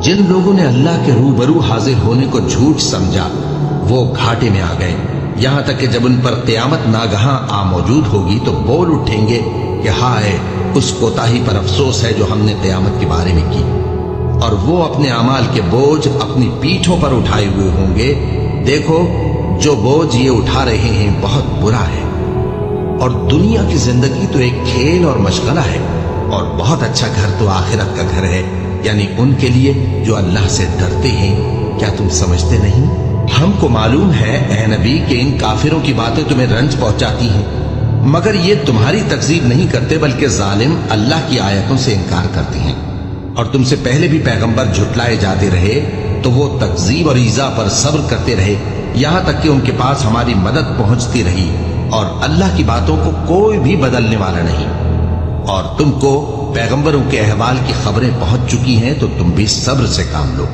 जिन लोगों ने अल्लाह के रूबरू हाजिर होने को झूठ समझा वो घाटे में आ गए, यहां तक कि जब उन पर क़यामत नागहां आ मौजूद होगी तो बोल उठेंगे कि हाय उस कोताही पर अफसोस है जो हमने क़यामत के बारे में की। और वो अपने अमाल के बोझ अपनी पीठों पर उठाए हुए होंगे। देखो जो बोझ ये उठा रहे हैं बहुत बुरा है। और दुनिया की जिंदगी तो एक खेल और मशगला है, और बहुत अच्छा घर तो आखिरत का घर है, यानी उनके लिए जो अल्लाह से डरते हैं। क्या तुम समझते नहीं? हमको मालूम है ए नबी कि इन काफिरों की बातें तुम्हें रंज पहुंचाती हैं, मगर ये तुम्हारी तकजीब नहीं करते बल्कि जालिम अल्लाह की आयतों से इनकार करते हैं। और तुमसे पहले भी पैगंबर झुटलाए जाते रहे तो वो तकजीब और ईजा पर सब्र करते रहे, यहां तक कि उनके पास हमारी मदद पहुंचती रही, और अल्लाह की बातों को कोई भी बदलने वाला नहीं। और तुमको पैगंबरों के अहवाल की खबरें पहुंच चुकी हैं तो तुम भी सब्र से काम लो।